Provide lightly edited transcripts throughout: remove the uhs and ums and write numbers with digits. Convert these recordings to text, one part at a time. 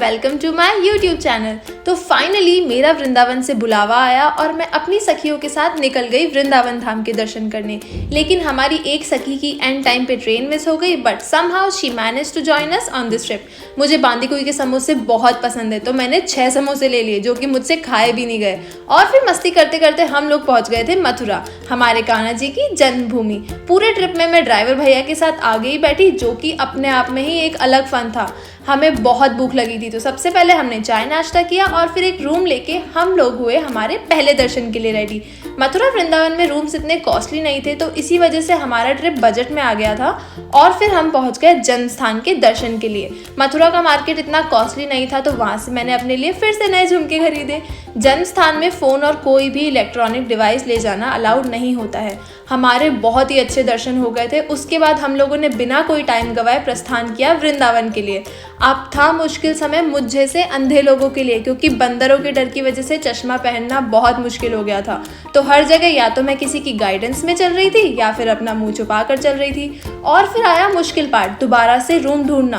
Welcome to my YouTube channel. तो finally मेरा वृंदावन से बुलावा आया और मैं अपनी सखियों के साथ निकल गई वृंदावन धाम के दर्शन करने। लेकिन हमारी एक सखी की एंड टाइम पे ट्रेन मिस हो गई, but somehow she manage to join us on this trip. मुझे बांदीकुई के समोसे बहुत पसंद है, तो मैंने 6 समोसे ले लिए जो कि मुझसे खाए भी नहीं गए। और फिर मस्ती करते करते हम लोग पहुंच गए थे मथुरा, हमारे कान्हा जी की जन्मभूमि। पूरे ट्रिप में मैं ड्राइवर भैया के साथ आगे ही बैठी, जो कि अपने आप में ही एक अलग फन था। हमें बहुत भूख लगी थी, तो सबसे पहले हमने चाय नाश्ता किया और फिर एक रूम लेके हम लोग हुए हमारे पहले दर्शन के लिए रेडी। मथुरा वृंदावन में रूम्स इतने कॉस्टली नहीं थे, तो इसी वजह से हमारा ट्रिप बजट में आ गया था और फिर हम पहुंच गए जन्म स्थान के दर्शन के लिए। मथुरा का मार्केट इतना कॉस्टली नहीं था, तो वहां से मैंने अपने लिए फिर से नए झुमके खरीदे। जन्म स्थान में फ़ोन और कोई भी इलेक्ट्रॉनिक डिवाइस ले जाना अलाउड नहीं होता है। हमारे बहुत ही अच्छे दर्शन हो गए थे। उसके बाद हम लोगों ने बिना कोई टाइम गवाए प्रस्थान किया वृंदावन के लिए। अब था मुश्किल समय मुझ जैसे अंधे लोगों के लिए, क्योंकि बंदरों के डर की वजह से चश्मा पहनना बहुत मुश्किल हो गया था। तो हर जगह या तो मैं किसी की गाइडेंस में चल रही थी या फिर अपना मुंह छुपा कर चल रही थी। और फिर आया मुश्किल पार्ट, दोबारा से रूम ढूंढना।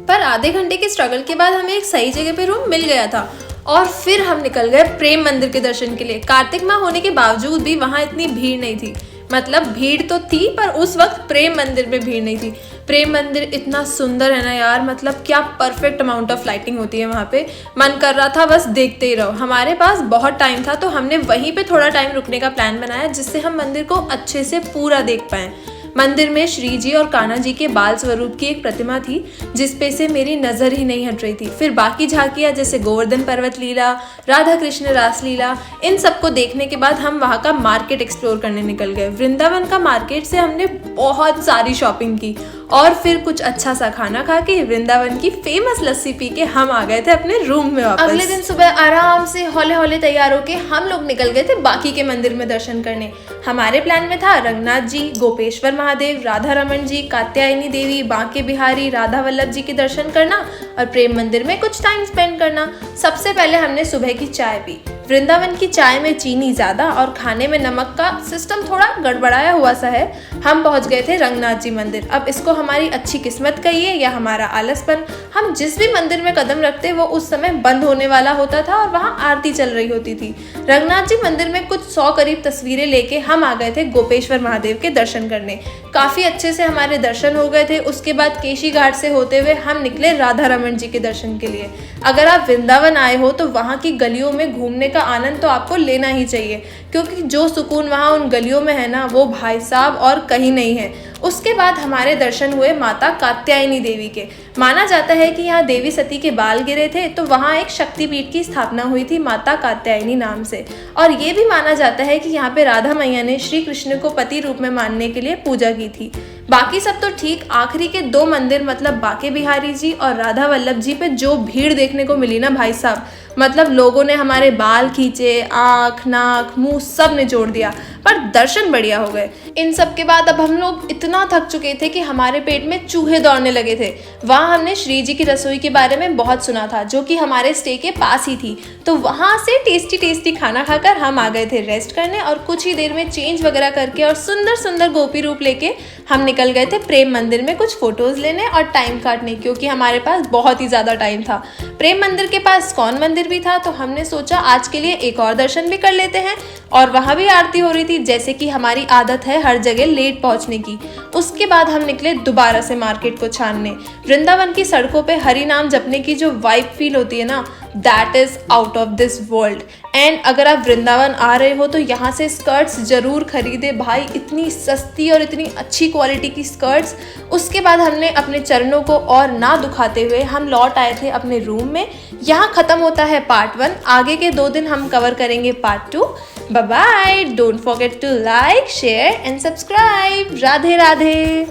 पर आधे घंटे के स्ट्रगल के बाद हमें एक सही जगह पे रूम मिल गया था और फिर हम निकल गए प्रेम मंदिर के दर्शन के लिए। कार्तिक माह होने के बावजूद भी वहाँ इतनी भीड़ नहीं थी। मतलब भीड़ तो थी, पर उस वक्त प्रेम मंदिर में भीड़ नहीं थी। प्रेम मंदिर इतना सुंदर है ना यार, मतलब क्या परफेक्ट अमाउंट ऑफ लाइटिंग होती है वहाँ पे। मन कर रहा था बस देखते ही रहो। हमारे पास बहुत टाइम था, तो हमने वहीं पे थोड़ा टाइम रुकने का प्लान बनाया, जिससे हम मंदिर को अच्छे से पूरा देख पाएं। मंदिर में श्री जी और कान्हा जी के बाल स्वरूप की एक प्रतिमा थी, जिसपे से मेरी नजर ही नहीं हट रही थी। फिर बाकी झांकियां जैसे गोवर्धन पर्वत लीला, राधा कृष्ण रास लीला, इन सबको देखने के बाद हम वहाँ का मार्केट एक्सप्लोर करने निकल गए। वृंदावन का मार्केट से हमने बहुत सारी शॉपिंग की और फिर कुछ अच्छा सा खाना खा के वृंदावन की फेमस लस्सी पी के हम आ गए थे अपने रूम में वापस। अगले दिन सुबह आराम से हौले हौले तैयार होके हम लोग निकल गए थे बाकी के मंदिर में दर्शन करने। हमारे प्लान में था रंगनाथ जी, गोपेश्वर महादेव, राधा रमन जी, कात्यायनी देवी, बांके बिहारी, राधा वल्लभ जी के दर्शन करना और प्रेम मंदिर में कुछ टाइम स्पेंड करना। सबसे पहले हमने सुबह की चाय पी। वृंदावन की चाय में चीनी ज़्यादा और खाने में नमक का सिस्टम थोड़ा गड़बड़ाया हुआ सा है। हम पहुंच गए थे रंगनाथ जी मंदिर। अब इसको हमारी अच्छी किस्मत कहिए या हमारा आलसपन, हम जिस भी मंदिर में कदम रखते वो उस समय बंद होने वाला होता था और वहाँ आरती चल रही होती थी। रंगनाथ जी मंदिर में कुछ 100 करीब तस्वीरें लेके हम आ गए थे गोपेश्वर महादेव के दर्शन करने। काफ़ी अच्छे से हमारे दर्शन हो गए थे। उसके बाद केशी घाट से होते हुए हम निकले राधा रमन जी के दर्शन के लिए। अगर आप वृंदावन आए हो तो वहाँ की गलियों में घूमने का आनंद तो आपको लेना ही चाहिए, क्योंकि जो सुकून वहाँ उन गलियों में है ना, वो भाई साहब और कहीं नहीं है। उसके बाद हमारे दर्शन हुए माता कात्यायनी देवी के। माना जाता है कि यहाँ देवी सती के बाल गिरे थे, तो वहाँ एक शक्तिपीठ की स्थापना हुई थी माता कात्यायनी नाम से। और ये भी माना जाता है कि यहाँ पे राधा मैया ने श्री कृष्ण को पति रूप में मानने के लिए पूजा की थी। बाकी सब तो ठीक, आखिरी के 2 मंदिर मतलब बांके बिहारी जी और राधा वल्लभ जी पे जो भीड़ देखने को मिली ना भाई साहब, मतलब लोगों ने हमारे बाल खींचे, आँख नाक मुंह सब ने जोड़ दिया, पर दर्शन बढ़िया हो गए। इन सब के बाद अब हम लोग इतना थक चुके थे कि हमारे पेट में चूहे दौड़ने लगे थे। वहाँ हमने श्री जी की रसोई के बारे में बहुत सुना था, जो कि हमारे स्टे के पास ही थी। तो वहाँ से टेस्टी टेस्टी खाना खाकर हम आ गए थे रेस्ट करने और कुछ ही देर में चेंज वगैरह करके और सुंदर सुंदर गोपी रूप लेके हम निकल गए थे प्रेम मंदिर में कुछ फोटोज लेने और टाइम काटने, क्योंकि हमारे पास बहुत ही ज़्यादा टाइम था। प्रेम मंदिर के पास इस्कॉन मंदिर भी था, तो हमने सोचा आज के लिए एक और दर्शन भी कर लेते हैं। और वहाँ भी आरती हो रही थी, जैसे कि हमारी आदत है हर जगह लेट पहुँचने की। उसके बाद हम निकले दोबारा से मार्केट को छानने। वृंदावन की सड़कों पे हरि नाम जपने की जो वाइब फील होती है ना, that is out of this world. And अगर आप वृंदावन आ रहे हो तो यहाँ से स्कर्ट्स जरूर खरीदे भाई, इतनी सस्ती और इतनी अच्छी क्वालिटी की स्कर्ट्स। उसके बाद हमने अपने चरणों को और ना दुखाते हुए हम लौट आए थे अपने रूम में। यहाँ ख़त्म होता है पार्ट 1। आगे के 2 दिन हम कवर करेंगे part 2। Bye bye, don't forget to like, share and subscribe. Radhe Radhe.